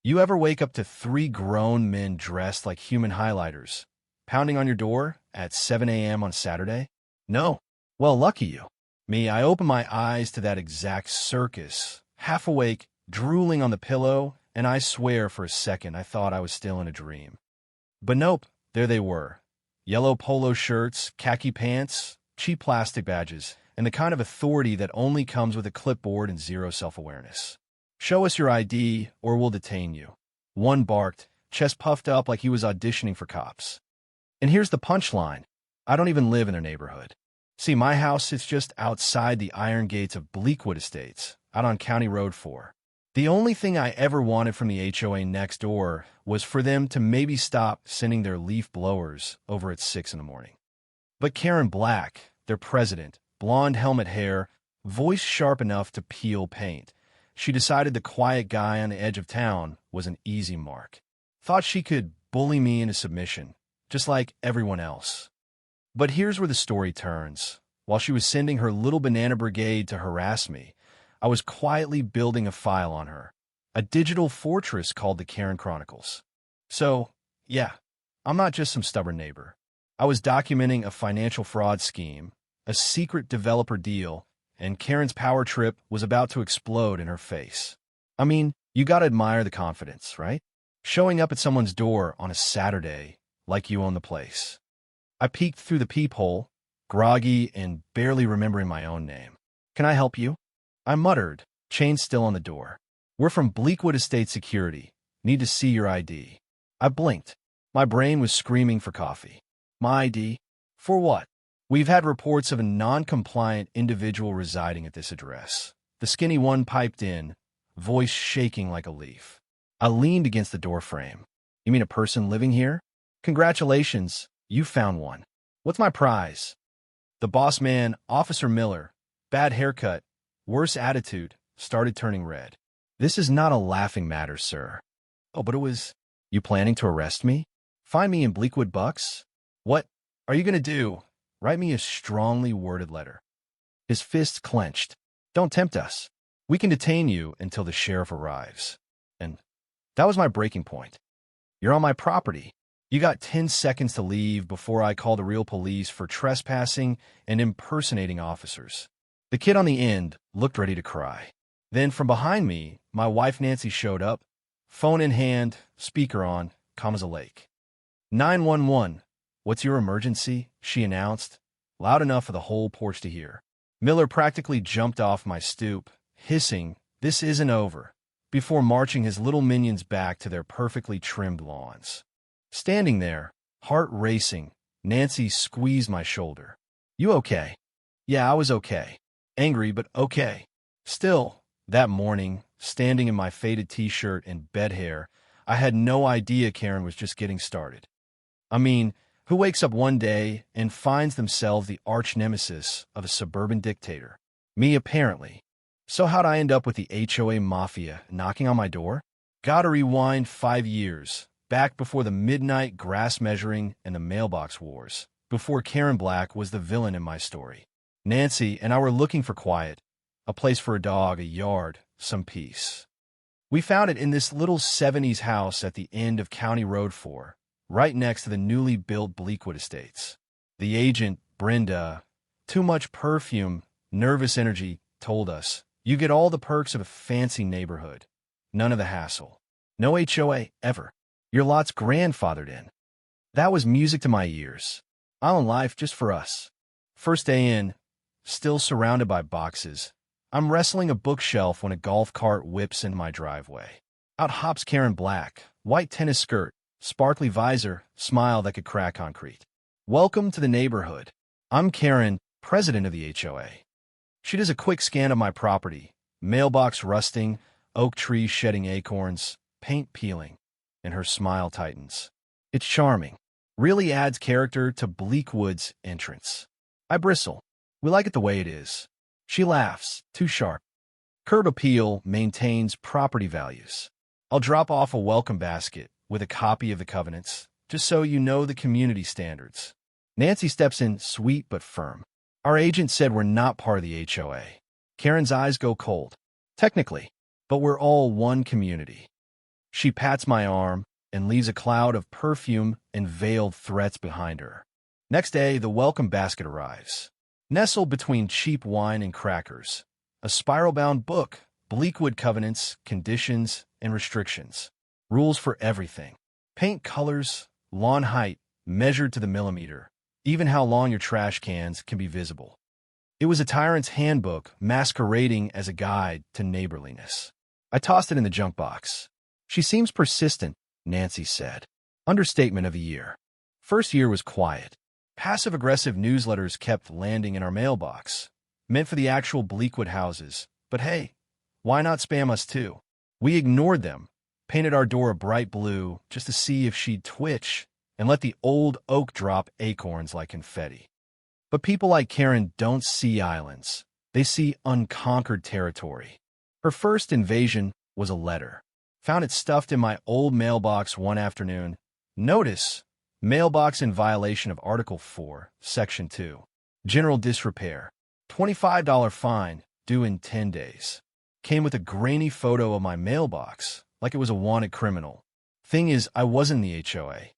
You ever wake up to three grown men dressed like human highlighters, pounding on your door at 7 a.m. on Saturday? No? Well, lucky you. Me, I open my eyes to that exact circus, half awake, drooling on the pillow, and I swear for a second I thought I was still in a dream. But nope, there they were. Yellow polo shirts, khaki pants, cheap plastic badges, and the kind of authority that only comes with a clipboard and zero self-awareness. Show us your ID, or we'll detain you. One barked, chest puffed up like he was auditioning for cops. And here's the punchline. I don't even live in their neighborhood. See, my house sits just outside the iron gates of Bleakwood Estates, out on County Road 4. The only thing I ever wanted from the HOA next door was for them to maybe stop sending their leaf blowers over at 6 in the morning. But Karen Black, their president, blonde helmet hair, voice sharp enough to peel paint, she decided the quiet guy on the edge of town was an easy mark. Thought she could bully me into submission, just like everyone else. But here's where the story turns. While she was sending her little banana brigade to harass me, I was quietly building a file on her, a digital fortress called the Karen Chronicles. So, yeah, I'm not just some stubborn neighbor. I was documenting a financial fraud scheme, a secret developer deal, and Karen's power trip was about to explode in her face. I mean, you gotta admire the confidence, right? Showing up at someone's door on a Saturday like you own the place. I peeked through the peephole, groggy and barely remembering my own name. Can I help you? I muttered, chain still on the door. We're from Bleakwood Estate Security. Need to see your ID. I blinked. My brain was screaming for coffee. My ID? For what? We've had reports of a non-compliant individual residing at this address. The skinny one piped in, voice shaking like a leaf. I leaned against the doorframe. You mean a person living here? Congratulations, you found one. What's my prize? The boss man, Officer Miller, bad haircut, worse attitude, started turning red. This is not a laughing matter, sir. Oh, but it was... You planning to arrest me? Find me in Bleakwood Bucks? What are you going to do? Write me a strongly worded letter. His fists clenched. Don't tempt us. We can detain you until the sheriff arrives. And that was my breaking point. You're on my property. You got 10 seconds to leave before I call the real police for trespassing and impersonating officers. The kid on the end looked ready to cry. Then from behind me, my wife Nancy showed up, phone in hand, speaker on, calm as a lake. 911, what's your emergency? She announced, loud enough for the whole porch to hear. Miller practically jumped off my stoop, hissing, "This isn't over," before marching his little minions back to their perfectly trimmed lawns. Standing there, heart racing, Nancy squeezed my shoulder. You okay? Yeah, I was okay. Angry, but okay. Still, that morning, standing in my faded t-shirt and bed hair, I had no idea Karen was just getting started. I mean, who wakes up one day and finds themselves the arch nemesis of a suburban dictator? Me, apparently. So how'd I end up with the HOA mafia knocking on my door? Gotta rewind 5 years, back before the midnight grass measuring and the mailbox wars, before Karen Black was the villain in my story. Nancy and I were looking for quiet, a place for a dog, a yard, some peace. We found it in this little 70s house at the end of County Road 4, right next to the newly built Bleakwood Estates. The agent, Brenda, too much perfume, nervous energy, told us, you get all the perks of a fancy neighborhood, none of the hassle. No HOA, ever. Your lot's grandfathered in. That was music to my ears. Island life just for us. First day in, still surrounded by boxes, I'm wrestling a bookshelf when a golf cart whips into my driveway. Out hops Karen Black, white tennis skirt, sparkly visor, smile that could crack concrete. Welcome to the neighborhood. I'm Karen, president of the HOA. She does a quick scan of my property, mailbox rusting, oak trees shedding acorns, paint peeling, and her smile tightens. It's charming. Really adds character to Bleakwood's entrance. I bristle. We like it the way it is. She laughs, too sharp. Curb appeal maintains property values. I'll drop off a welcome basket with a copy of the covenants, just so you know the community standards. Nancy steps in, sweet but firm. Our agent said we're not part of the HOA. Karen's eyes go cold. Technically, but we're all one community. She pats my arm and leaves a cloud of perfume and veiled threats behind her. Next day, the welcome basket arrives. Nestled between cheap wine and crackers, a spiral-bound book, Bleakwood covenants, conditions, and restrictions. Rules for everything. Paint colors, lawn height, measured to the millimeter. Even how long your trash cans can be visible. It was a tyrant's handbook masquerading as a guide to neighborliness. I tossed it in the junk box. She seems persistent, Nancy said. Understatement of the year. First year was quiet. Passive-aggressive newsletters kept landing in our mailbox, meant for the actual Bleakwood houses. But hey, why not spam us too? We ignored them, painted our door a bright blue just to see if she'd twitch, and let the old oak drop acorns like confetti. But people like Karen don't see islands. They see unconquered territory. Her first invasion was a letter. Found it stuffed in my old mailbox one afternoon. Notice, mailbox in violation of Article 4, Section 2. General disrepair. $25 fine, due in 10 days. Came with a grainy photo of my mailbox, like it was a wanted criminal. Thing is, I wasn't the HOA.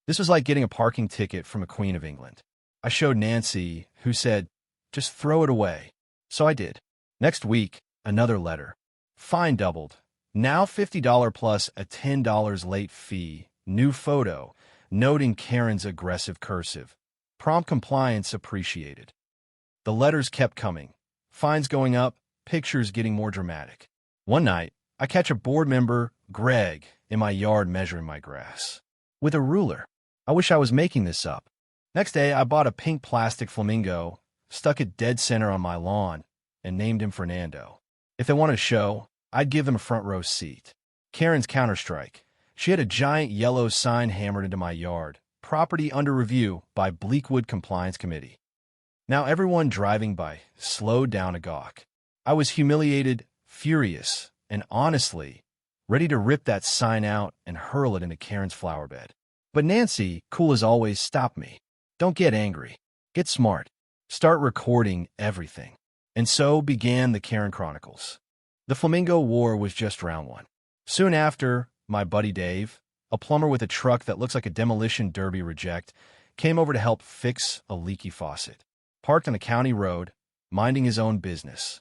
This was like getting a parking ticket from a Queen of England. I showed Nancy, who said, just throw it away. So I did. Next week, another letter. Fine doubled. Now $50 plus a $10 late fee. New photo. Noting Karen's aggressive cursive. Prompt compliance appreciated. The letters kept coming. Fines going up, pictures getting more dramatic. One night, I catch a board member, Greg, in my yard measuring my grass. With a ruler. I wish I was making this up. Next day, I bought a pink plastic flamingo, stuck it dead center on my lawn, and named him Fernando. If they wanted a show, I'd give them a front row seat. Karen's counterstrike. She had a giant yellow sign hammered into my yard. Property under review by Bleakwood Compliance Committee. Now everyone driving by slowed down a gawk. I was humiliated, furious, and honestly, ready to rip that sign out and hurl it into Karen's flower bed. But Nancy, cool as always, stopped me. Don't get angry. Get smart. Start recording everything. And so began the Karen Chronicles. The Flamingo War was just round one. Soon after, my buddy Dave, a plumber with a truck that looks like a demolition derby reject, came over to help fix a leaky faucet. Parked on a county road, minding his own business.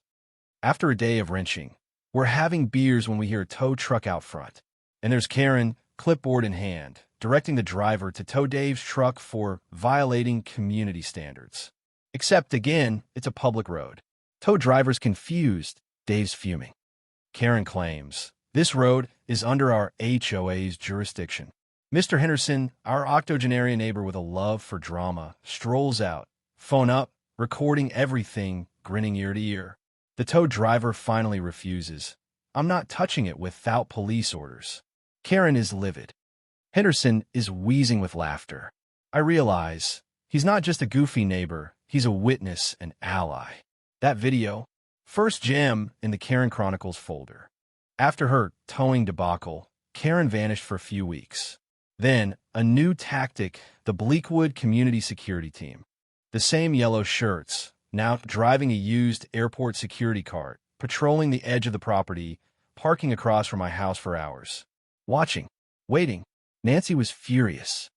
After a day of wrenching, we're having beers when we hear a tow truck out front. And there's Karen, clipboard in hand, directing the driver to tow Dave's truck for violating community standards. Except, again, it's a public road. Tow driver's confused, Dave's fuming. Karen claims, this road is under our HOA's jurisdiction. Mr. Henderson, our octogenarian neighbor with a love for drama, strolls out, phone up, recording everything, grinning ear to ear. The tow driver finally refuses. I'm not touching it without police orders. Karen is livid. Henderson is wheezing with laughter. I realize he's not just a goofy neighbor, he's a witness and ally. That video, first gem in the Karen Chronicles folder. After her towing debacle, Karen vanished for a few weeks. Then, a new tactic, the Bleakwood Community Security Team. The same yellow shirts, now driving a used airport security cart, patrolling the edge of the property, parking across from my house for hours. Watching, waiting. Nancy was furious.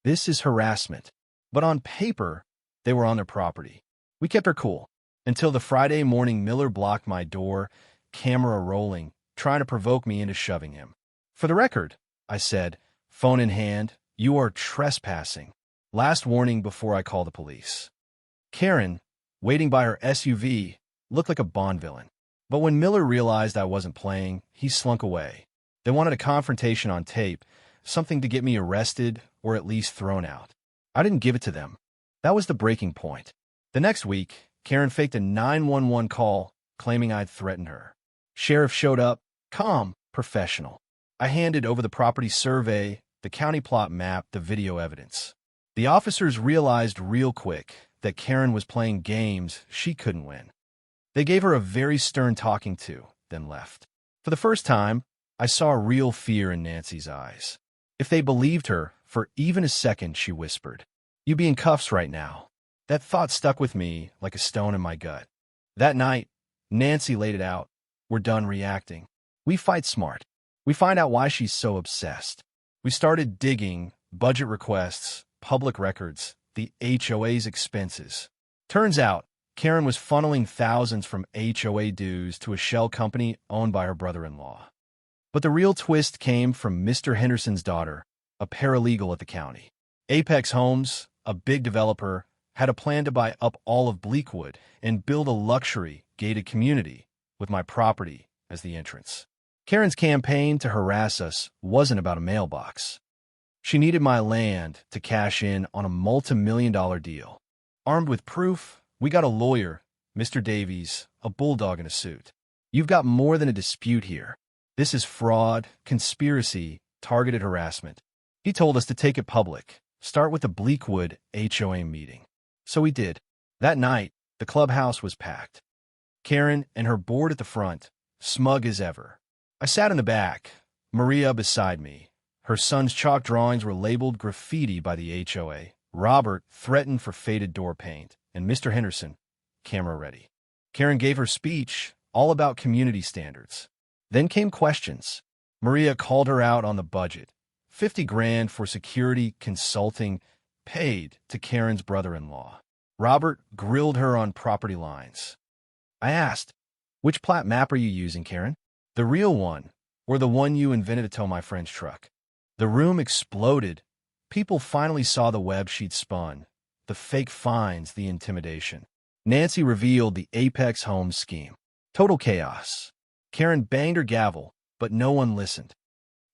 This is harassment. But on paper, they were on their property. We kept her cool. Until the Friday morning Miller blocked my door, camera rolling, trying to provoke me into shoving him. For the record, I said, phone in hand, you are trespassing. Last warning before I call the police. Karen, waiting by her SUV, looked like a Bond villain. But when Miller realized I wasn't playing, he slunk away. They wanted a confrontation on tape, something to get me arrested or at least thrown out. I didn't give it to them. That was the breaking point. The next week, Karen faked a 911 call, claiming I'd threatened her. Sheriff showed up, calm, professional. I handed over the property survey, the county plot map, the video evidence. The officers realized real quick that Karen was playing games she couldn't win. They gave her a very stern talking to, then left. For the first time, I saw real fear in Nancy's eyes. If they believed her, for even a second, she whispered, "You be in cuffs right now." That thought stuck with me like a stone in my gut. That night, Nancy laid it out. We're done reacting. We fight smart. We find out why she's so obsessed. We started digging, budget requests, public records, the HOA's expenses. Turns out, Karen was funneling thousands from HOA dues to a shell company owned by her brother-in-law. But the real twist came from Mr. Henderson's daughter, a paralegal at the county. Apex Homes, a big developer, had a plan to buy up all of Bleakwood and build a luxury, gated community with my property as the entrance. Karen's campaign to harass us wasn't about a mailbox. She needed my land to cash in on a multi-million-dollar deal. Armed with proof, we got a lawyer, Mr. Davies, a bulldog in a suit. You've got more than a dispute here. This is fraud, conspiracy, targeted harassment. He told us to take it public, start with the Bleakwood HOA meeting. So we did. That night, the clubhouse was packed. Karen and her board at the front, smug as ever. I sat in the back, Maria beside me. Her son's chalk drawings were labeled graffiti by the HOA. Robert threatened for faded door paint, and Mr. Henderson, camera ready. Karen gave her speech, all about community standards. Then came questions. Maria called her out on the budget. 50 grand for security consulting paid to Karen's brother-in-law. Robert grilled her on property lines. I asked, which plat map are you using, Karen? The real one, or the one you invented to tow my friend's truck? The room exploded. People finally saw the web she'd spun, the fake fines, the intimidation. Nancy revealed the Apex Homes scheme. Total chaos. Karen banged her gavel, but no one listened.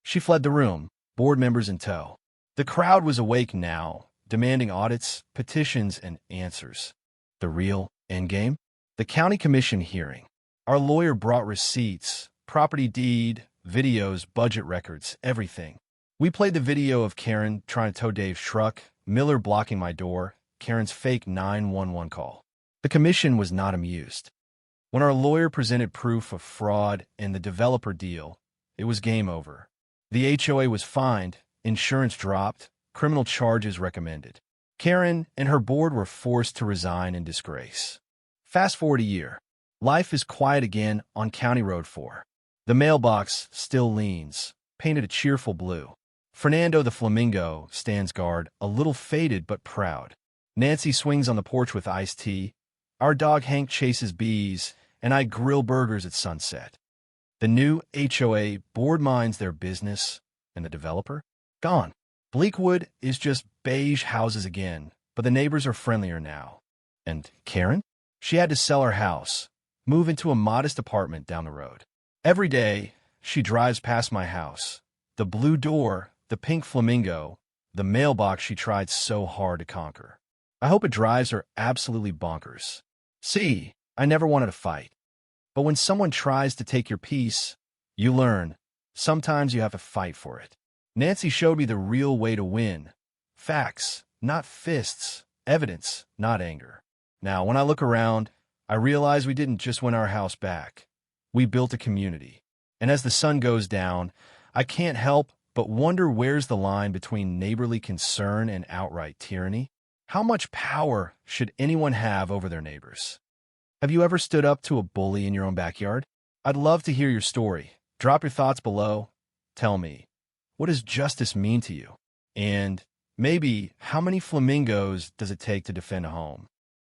She fled the room, board members in tow. The crowd was awake now, demanding audits, petitions, and answers. The real endgame? The county commission hearing. Our lawyer brought receipts, property deed, videos, budget records, everything. We played the video of Karen trying to tow Dave's truck, Miller blocking my door, Karen's fake 911 call. The commission was not amused. When our lawyer presented proof of fraud and the developer deal, it was game over. The HOA was fined, insurance dropped, criminal charges recommended. Karen and her board were forced to resign in disgrace. Fast forward a year. Life is quiet again on County Road 4. The mailbox still leans, painted a cheerful blue. Fernando the flamingo stands guard, a little faded but proud. Nancy swings on the porch with iced tea. Our dog Hank chases bees, and I grill burgers at sunset. The new HOA board minds their business, and the developer? Gone. Bleakwood is just beige houses again, but the neighbors are friendlier now. And Karen? She had to sell her house, move into a modest apartment down the road. Every day, she drives past my house. The blue door, the pink flamingo, the mailbox she tried so hard to conquer. I hope it drives her absolutely bonkers. See, I never wanted to fight. But when someone tries to take your peace, you learn. Sometimes you have to fight for it. Nancy showed me the real way to win. Facts, not fists. Evidence, not anger. Now, when I look around, I realize we didn't just win our house back. We built a community. And as the sun goes down, I can't help but wonder where's the line between neighborly concern and outright tyranny? How much power should anyone have over their neighbors? Have you ever stood up to a bully in your own backyard? I'd love to hear your story. Drop your thoughts below. Tell me, what does justice mean to you? And maybe, how many flamingos does it take to defend a home?